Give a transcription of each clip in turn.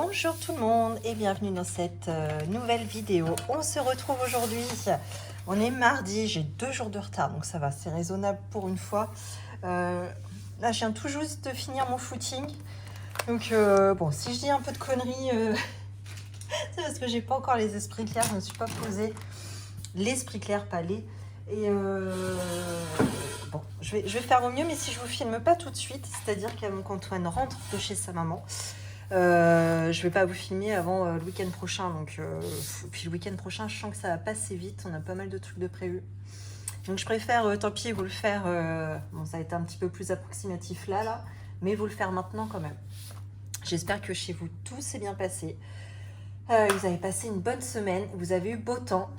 Bonjour tout le monde et bienvenue dans cette nouvelle vidéo. On se retrouve aujourd'hui, on est mardi, j'ai 2 jours de retard donc ça va, c'est raisonnable pour une fois. Là je viens tout juste de finir mon footing, donc bon, si je dis un peu de conneries, c'est parce que j'ai pas encore les esprits clairs, je ne me suis pas posé l'esprit clair, pas les. Et bon, je vais faire au mieux, mais si je vous filme pas tout de suite, c'est-à-dire qu'avant qu'Antoine rentre de chez sa maman, je vais pas vous filmer avant le week-end prochain. Donc, puis le week-end prochain, je sens que ça va passer vite, on a pas mal de trucs de prévus. Donc je préfère, tant pis, vous le faire, bon ça a été un petit peu plus approximatif là, mais vous le faire maintenant quand même. J'espère que chez vous tout s'est bien passé. Vous avez passé une bonne semaine, vous avez eu beau temps.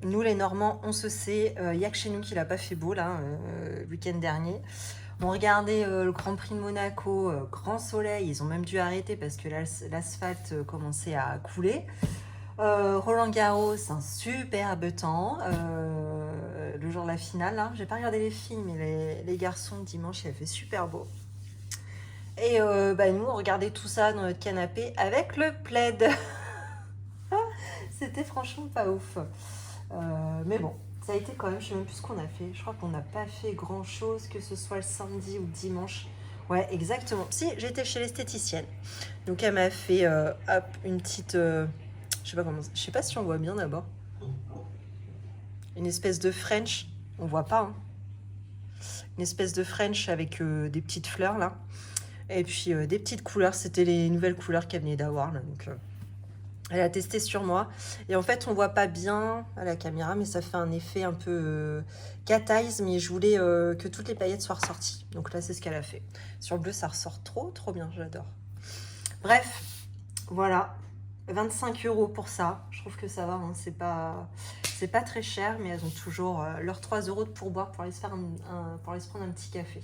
Nous les Normands, on se sait, il n'y a que chez nous qu'il n'a pas fait beau là, le week-end dernier. On regardait le Grand Prix de Monaco, grand soleil, ils ont même dû arrêter parce que l'asphalte commençait à couler. Roland Garros, un superbe temps, le jour de la finale, hein. J'ai pas regardé les filles, mais les garçons dimanche, il a fait super beau. Et nous, on regardait tout ça dans notre canapé avec le plaid. C'était franchement pas ouf. Mais bon, ça a été quand même, je sais même plus ce qu'on a fait. Je crois qu'on n'a pas fait grand chose, que ce soit le samedi ou le dimanche. Ouais, exactement. Si, j'étais chez l'esthéticienne. Donc elle m'a fait hop, une petite... je sais pas comment... Je sais pas si on voit bien d'abord. Une espèce de French. On voit pas, hein. Une espèce de French avec des petites fleurs là. Et puis des petites couleurs. C'était les nouvelles couleurs qu'elle venait d'avoir là. Donc... elle a testé sur moi et en fait on voit pas bien à la caméra mais ça fait un effet un peu cat eyes, mais je voulais que toutes les paillettes soient ressorties, donc là c'est ce qu'elle a fait. Sur le bleu ça ressort trop bien, j'adore. Bref, voilà, 25 € pour ça, je trouve que ça va, hein. C'est pas très cher, mais elles ont toujours leurs 3 € de pourboire pour aller se faire pour aller se prendre un petit café.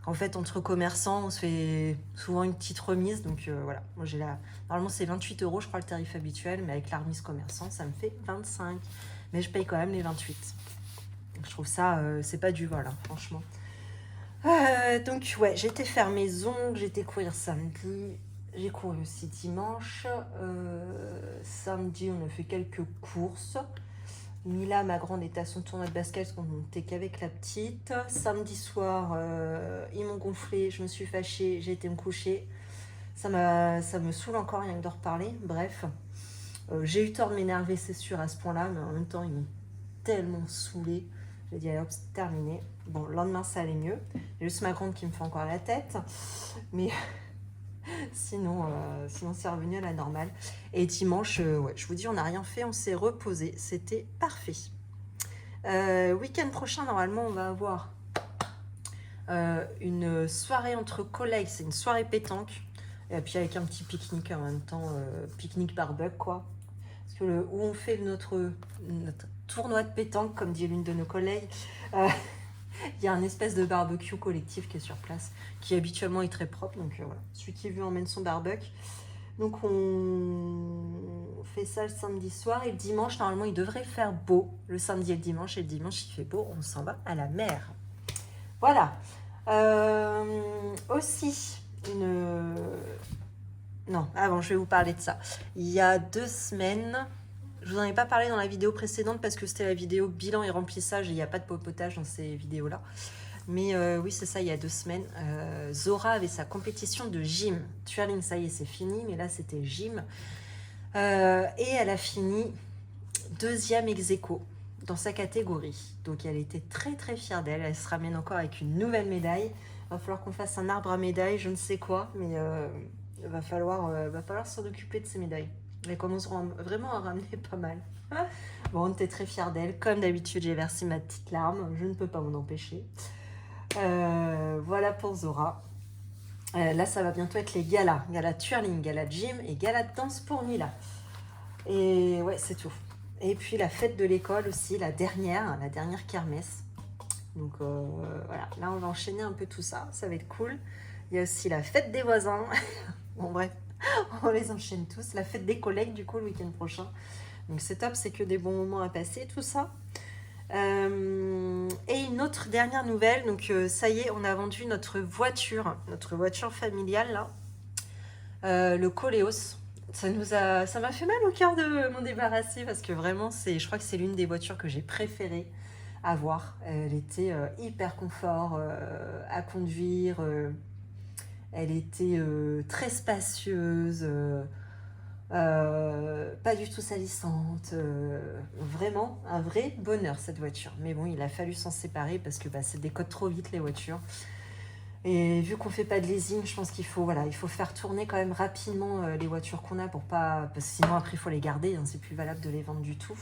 En fait, entre commerçants, on se fait souvent une petite remise. Donc voilà, moi j'ai la... Normalement, c'est 28 €, je crois, le tarif habituel. Mais avec la remise commerçant, ça me fait 25. Mais je paye quand même les 28. Donc, je trouve ça, c'est pas du vol, hein, franchement. Donc ouais, j'ai été faire mes ongles, j'ai été courir samedi. J'ai couru aussi dimanche. Samedi, on a fait quelques courses. Mila, ma grande, était à son tournoi de basket parce qu'on n'était qu'avec la petite. Samedi soir, ils m'ont gonflé, je me suis fâchée, j'ai été me coucher. Ça me saoule encore rien que de reparler. Bref, j'ai eu tort de m'énerver, c'est sûr, à ce point-là, mais en même temps, ils m'ont tellement saoulée. J'ai dit, allez hop, c'est terminé. Bon, le lendemain, ça allait mieux. J'ai juste ma grande qui me fait encore la tête. Mais... sinon c'est revenu à la normale. Et dimanche, ouais, je vous dis, on n'a rien fait, on s'est reposé, c'était parfait. Week-end prochain, normalement, on va avoir une soirée entre collègues, c'est une soirée pétanque, et puis avec un petit pique-nique en même temps, pique-nique barbecue, quoi. Parce que où on fait notre tournoi de pétanque, comme dit l'une de nos collègues, il y a un espèce de barbecue collectif qui est sur place, qui habituellement est très propre. Donc voilà, celui qui veut emmène son barbecue. Donc on fait ça le samedi soir. Et le dimanche, normalement, il devrait faire beau. Le samedi et le dimanche. Et le dimanche, il fait beau. On s'en va à la mer. Voilà. Aussi, non, avant, je vais vous parler de ça. Il y a 2 semaines... Je vous en ai pas parlé dans la vidéo précédente parce que c'était la vidéo bilan et remplissage et il n'y a pas de popotage dans ces vidéos-là. Mais oui, c'est ça, il y a 2 semaines. Zora avait sa compétition de gym. Twirling, ça y est, c'est fini, mais là, c'était gym. Et elle a fini 2e ex-aequo dans sa catégorie. Donc, elle était très fière d'elle. Elle se ramène encore avec une nouvelle médaille. Il va falloir qu'on fasse un arbre à médailles, je ne sais quoi, mais il va falloir s'en occuper de ces médailles. Elles commenceront vraiment à ramener pas mal. Bon, on était très fiers d'elle. Comme d'habitude, j'ai versé ma petite larme. Je ne peux pas m'en empêcher. Voilà pour Zora. Là, ça va bientôt être les galas. Gala twirling, gala gym et gala de danse pour Mila. Et ouais, c'est tout. Et puis la fête de l'école aussi, la dernière kermesse. Donc voilà, là, on va enchaîner un peu tout ça. Ça va être cool. Il y a aussi la fête des voisins. Bon, bref. On les enchaîne tous. La fête des collègues, du coup, le week-end prochain. Donc, c'est top, c'est que des bons moments à passer, tout ça. Et une autre dernière nouvelle. Donc, ça y est, on a vendu notre voiture familiale, là. Le Coléos. Ça m'a fait mal au cœur de m'en débarrasser parce que vraiment, je crois que c'est l'une des voitures que j'ai préférées à voir. Elle était hyper confort à conduire. Elle était très spacieuse. Pas du tout salissante, vraiment un vrai bonheur cette voiture. Mais bon, il a fallu s'en séparer parce que bah, ça décote trop vite les voitures. Et vu qu'on fait pas de leasing, je pense qu'il faut, voilà, il faut faire tourner quand même rapidement les voitures qu'on a pour pas, parce que sinon après il faut les garder, hein, c'est plus valable de les vendre du tout.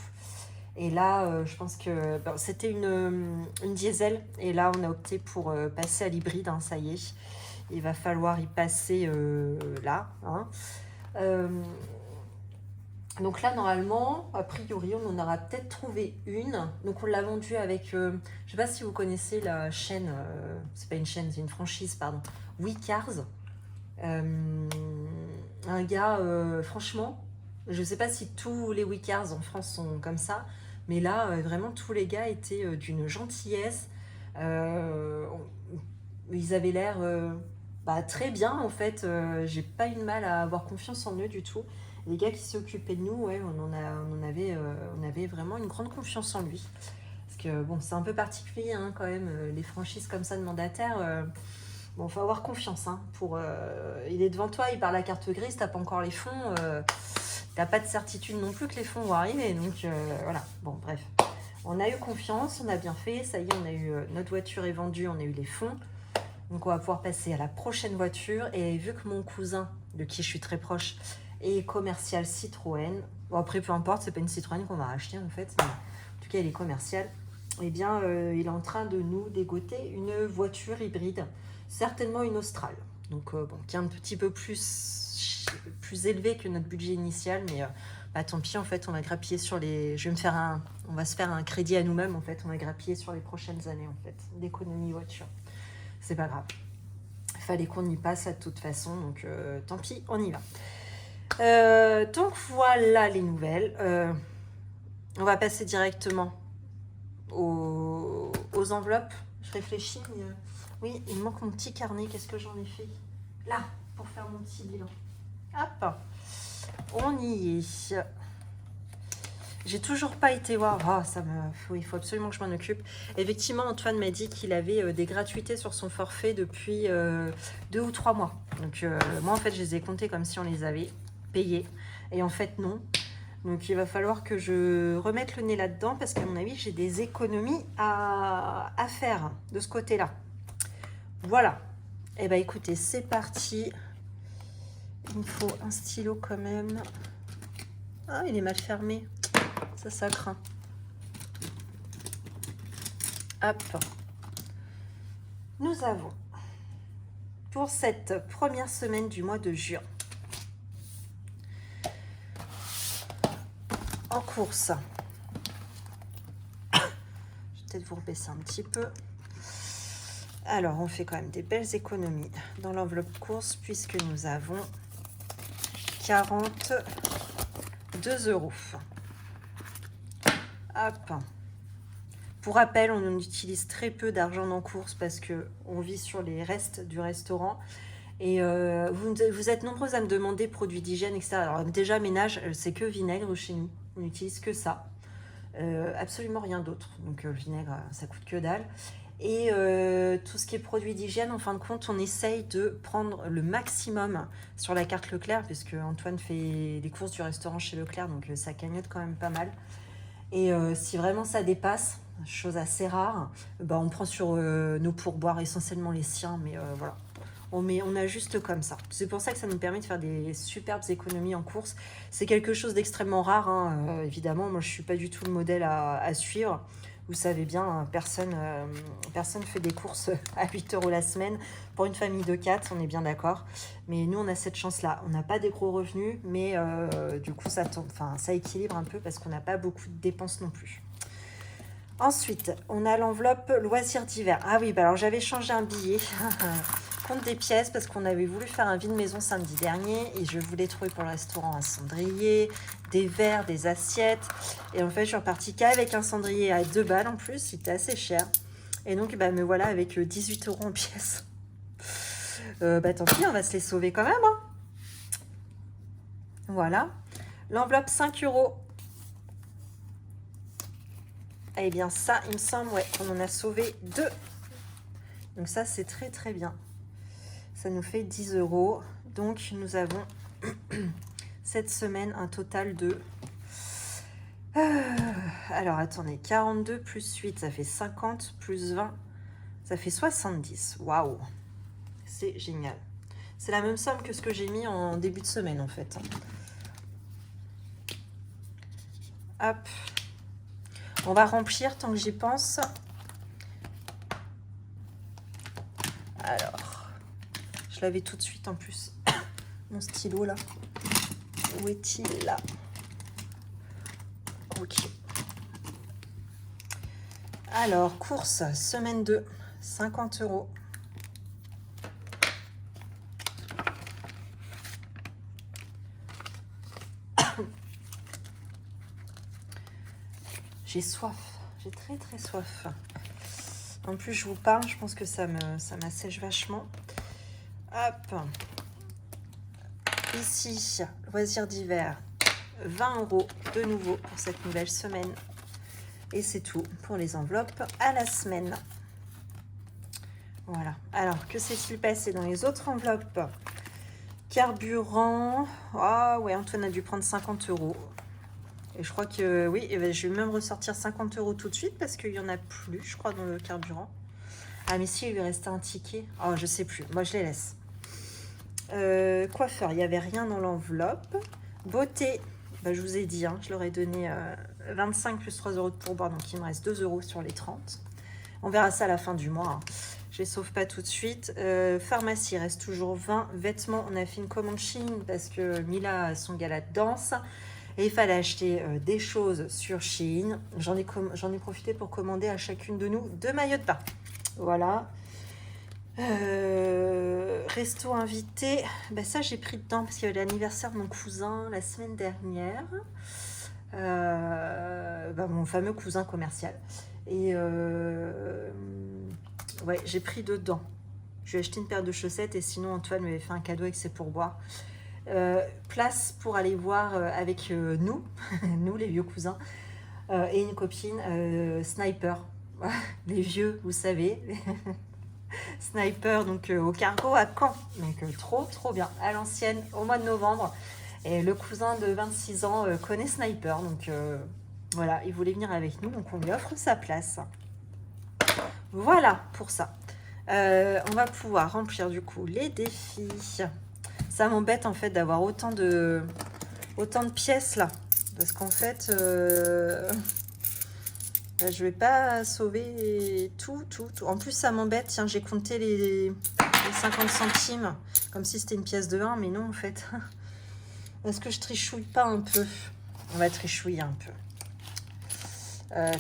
Et là, je pense que bon, c'était une diesel et là on a opté pour passer à l'hybride, hein, ça y est. Il va falloir y passer là, hein. Euh, donc là, normalement, a priori, on en aura peut-être trouvé une. Donc on l'a vendue avec, je ne sais pas si vous connaissez la chaîne, c'est pas une chaîne, c'est une franchise, pardon, WeCars. Un gars, franchement, je ne sais pas si tous les WeCars en France sont comme ça, mais là, vraiment, tous les gars étaient d'une gentillesse. Euh, Ils avaient l'air bah, très bien, en fait. J'ai pas eu de mal à avoir confiance en eux du tout. Les gars qui s'occupaient de nous, ouais, on avait vraiment une grande confiance en lui. Parce que bon, c'est un peu particulier hein, quand même, les franchises comme ça de mandataires. Bon, faut avoir confiance. Hein, il est devant toi, il parle à carte grise, t'as pas encore les fonds. T'as pas de certitude non plus que les fonds vont arriver. Donc voilà, bon, bref. On a eu confiance, on a bien fait. Ça y est, on a eu notre voiture est vendue, on a eu les fonds. Donc on va pouvoir passer à la prochaine voiture. Et vu que mon cousin, de qui je suis très proche, est commercial Citroën, bon après peu importe, c'est pas une Citroën qu'on va acheter en fait, mais en tout cas il est commercial, eh bien il est en train de nous dégoter une voiture hybride, certainement une Austral. Donc bon, qui est un petit peu plus élevé que notre budget initial, mais bah, tant pis en fait, on va grappiller sur les. On va se faire un crédit à nous-mêmes en fait, on va grappiller sur les prochaines années en fait, d'économie voiture. C'est pas grave. Il fallait qu'on y passe de toute façon, donc tant pis, on y va. Donc voilà les nouvelles. On va passer directement aux enveloppes. Je réfléchis, mais oui, il me manque mon petit carnet. Qu'est-ce que j'en ai fait là pour faire mon petit bilan? Hop, on y est. J'ai toujours pas été voir. Il faut absolument que je m'en occupe. Effectivement, Antoine m'a dit qu'il avait des gratuités sur son forfait depuis 2 ou 3 mois. Donc moi, en fait, je les ai comptés comme si on les avait payés. Et en fait, non. Donc il va falloir que je remette le nez là-dedans parce qu'à mon avis, j'ai des économies à faire de ce côté-là. Voilà. Eh bien, écoutez, c'est parti. Il me faut un stylo quand même. Ah, il est mal fermé. Ça craint. Hop. Nous avons, pour cette première semaine du mois de juin, en course, je vais peut-être vous rebaisser un petit peu. Alors, on fait quand même des belles économies dans l'enveloppe course puisque nous avons 42 €. Hop. Pour rappel, on utilise très peu d'argent en course parce qu'on vit sur les restes du restaurant. Et vous êtes nombreux à me demander produits d'hygiène, etc. Alors déjà, ménage, c'est que vinaigre chez nous. On n'utilise que ça. Absolument rien d'autre. Donc le vinaigre, ça coûte que dalle. Et tout ce qui est produits d'hygiène, en fin de compte, on essaye de prendre le maximum sur la carte Leclerc, puisque Antoine fait les courses du restaurant chez Leclerc, donc ça cagnotte quand même pas mal. Et si vraiment ça dépasse, chose assez rare, bah on prend sur nos pourboires, essentiellement les siens, mais voilà. On ajuste comme ça. C'est pour ça que ça nous permet de faire des superbes économies en course. C'est quelque chose d'extrêmement rare, hein. Évidemment, moi je suis pas du tout le modèle à suivre. Vous savez bien, personne fait des courses à 8 € la semaine. Pour une famille de 4, on est bien d'accord. Mais nous, on a cette chance-là. On n'a pas des gros revenus, mais du coup, ça équilibre un peu parce qu'on n'a pas beaucoup de dépenses non plus. Ensuite, on a l'enveloppe loisirs d'hiver. Ah oui, bah alors j'avais changé un billet. Compte des pièces parce qu'on avait voulu faire un vide maison samedi dernier et je voulais trouver pour le restaurant un cendrier, des verres, des assiettes. Et en fait, je suis repartie qu'avec un cendrier à 2 balles en plus, c'était assez cher. Et donc, bah, me voilà avec 18 € en pièces. Bah tant pis, on va se les sauver quand même. Hein. Voilà. L'enveloppe 5 €. Eh bien ça, il me semble, ouais, on en a sauvé 2. Donc ça, c'est très très bien. Ça nous fait 10 €. Donc nous avons cette semaine un total de... alors attendez, 42 plus 8, ça fait 50, plus 20, ça fait 70. Waouh, c'est génial. C'est la même somme que ce que j'ai mis en début de semaine en fait. Hop. On va remplir tant que j'y pense. Alors, je l'avais tout de suite en plus. Mon stylo là. Où est-il là? Ok. Alors, course, semaine 2, 50 €. J'ai soif, j'ai très très soif. En plus, je vous parle, je pense que ça m'assèche vachement. Hop. Ici, loisirs d'hiver, 20 € de nouveau pour cette nouvelle semaine. Et c'est tout pour les enveloppes à la semaine. Voilà. Alors, que s'est-il passé dans les autres enveloppes? Carburant. Ah ouais, Antoine a dû prendre 50 €. Et je crois que oui, et ben, je vais même ressortir 50 € tout de suite parce qu'il n'y en a plus, je crois, dans le carburant. Ah, mais si, il lui restait un ticket. Oh, je sais plus. Moi, je les laisse. Coiffeur, il n'y avait rien dans l'enveloppe. Beauté, bah, je vous ai dit, hein, je leur ai donné 25 plus 3 € de pourboire, donc il me reste 2 € sur les 30. On verra ça à la fin du mois. Hein. Je les sauve pas tout de suite. Pharmacie, il reste toujours 20. Vêtements, on a fait une commande Shein parce que Mila a son gala de danse. Et il fallait acheter des choses sur Shein. J'en ai profité pour commander à chacune de nous 2 maillots de bain. Voilà. Resto invité. Ben ça, j'ai pris dedans parce qu'il y avait l'anniversaire de mon cousin la semaine dernière. Mon fameux cousin commercial. Et ouais, j'ai pris dedans. Je lui ai acheté une paire de chaussettes et sinon Antoine m'avait fait un cadeau avec ses pourboires. Place pour aller voir avec nous, nous les vieux cousins, et une copine, Sniper. Les vieux, vous savez. Sniper, donc au cargo à Caen. Donc trop bien. À l'ancienne, au mois de novembre. Et le cousin de 26 ans connaît Sniper. Donc voilà, il voulait venir avec nous. Donc on lui offre sa place. Voilà pour ça. On va pouvoir remplir du coup les défis. Ça m'embête en fait d'avoir autant de pièces là. Parce qu'en fait, je vais pas sauver tout. En plus, ça m'embête. Tiens, j'ai compté les 50 centimes comme si c'était une pièce de 1. Mais non, en fait. Est-ce que je trichouille pas un peu? On va trichouiller un peu.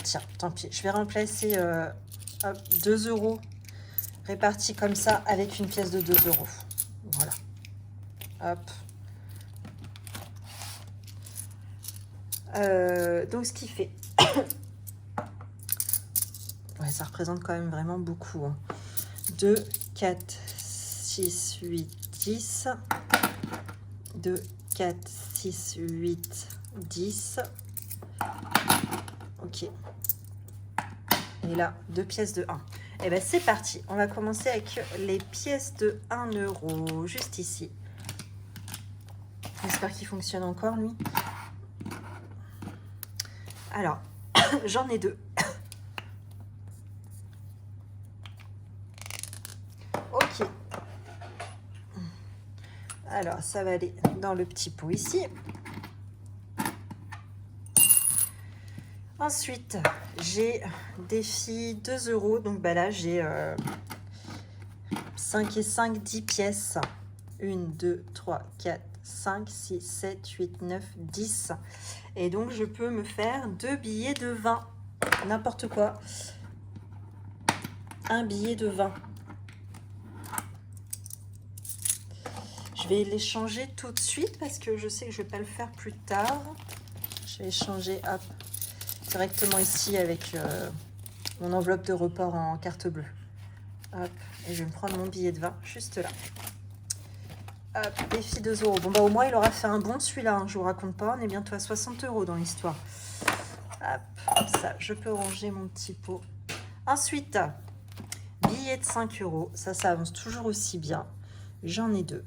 Tiens, tant pis. Je vais remplacer 2 € répartis comme ça avec une pièce de 2 €. Voilà. Hop. Donc ce qui fait ouais, ça représente quand même vraiment beaucoup, hein. 2, 4, 6, 8, 10. 2, 4, 6, 8, 10. Ok. Et là, 2 pièces de 1. Et bien c'est parti. On va commencer avec les pièces de 1 €. Juste ici. J'espère qu'il fonctionne encore, lui. Alors, j'en ai 2. Ok. Alors, ça va aller dans le petit pot ici. Ensuite, j'ai défi 2 €. Donc, bah là, j'ai 5 et 5, 10 pièces. 1, 2, 3, 4, 5, 6, 7, 8, 9, 10. Et donc, je peux me faire 2 billets de 20. N'importe quoi. Un billet de 20. Je vais les changer tout de suite parce que je sais que je ne vais pas le faire plus tard. Je vais changer, hop, directement ici avec mon enveloppe de report en carte bleue. Hop, et je vais me prendre mon billet de 20 juste là. Hop, défi 2 euros. Bon, bah au moins, il aura fait un bon celui-là. Hein. Je vous raconte pas, on est bientôt à 60 euros dans l'histoire. Hop, comme ça, je peux ranger mon petit pot. Ensuite, billet de 5 euros. Ça avance toujours aussi bien. J'en ai 2.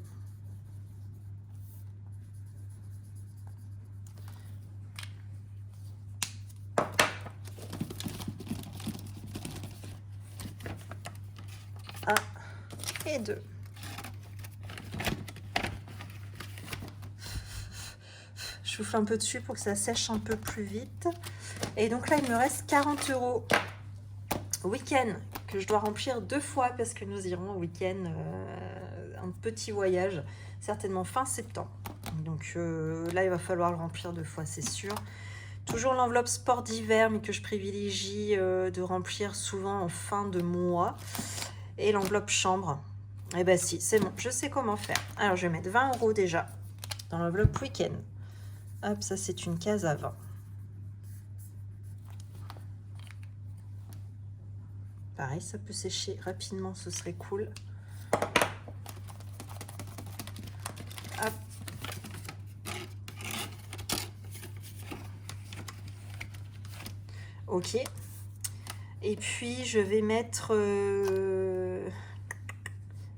Un et 2. Je souffle un peu dessus pour que ça sèche un peu plus vite. Et donc là, il me reste 40 euros week-end que je dois remplir 2 fois parce que nous irons au week-end un petit voyage, certainement fin septembre. Donc là, il va falloir le remplir 2 fois, c'est sûr. Toujours l'enveloppe sport d'hiver, mais que je privilégie de remplir souvent en fin de mois. Et l'enveloppe chambre. Eh ben si, c'est bon, je sais comment faire. Alors, je vais mettre 20 euros déjà dans l'enveloppe week-end. Hop, ça c'est une case à 20. Pareil, ça peut sécher rapidement, ce serait cool. Hop. Ok. Et puis, je vais mettre...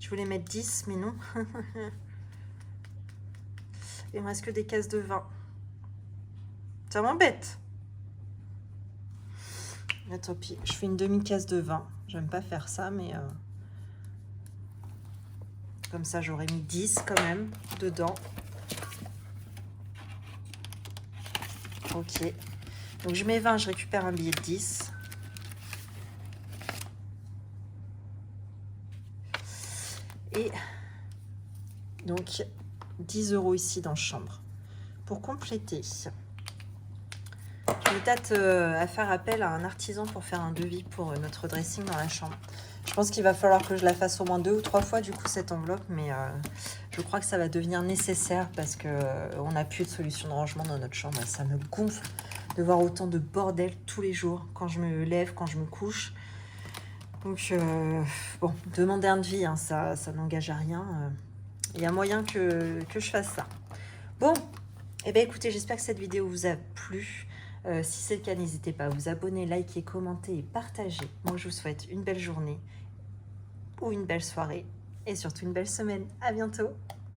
Je voulais mettre 10, mais non. Il me reste que des cases de 20. Ça m'embête. Mais tant pis, je fais une demi-case de 20. J'aime pas faire ça, mais... Comme ça, j'aurais mis 10 quand même dedans. Ok. Donc, je mets 20, je récupère un billet de 10. Et donc, 10 euros ici dans chambre. Pour compléter, je vais peut-être à faire appel à un artisan pour faire un devis pour notre dressing dans la chambre. Je pense qu'il va falloir que je la fasse au moins 2 ou 3 fois du coup cette enveloppe, mais je crois que ça va devenir nécessaire parce qu'on n'a plus de solution de rangement dans notre chambre. Ça me gonfle de voir autant de bordel tous les jours quand je me lève, quand je me couche. Donc bon, demander un devis, hein, ça n'engage à rien. Il y a moyen que je fasse ça. Bon, eh bien écoutez, j'espère que cette vidéo vous a plu. Si c'est le cas, n'hésitez pas à vous abonner, liker, commenter et partager. Moi, je vous souhaite une belle journée ou une belle soirée et surtout une belle semaine. À bientôt.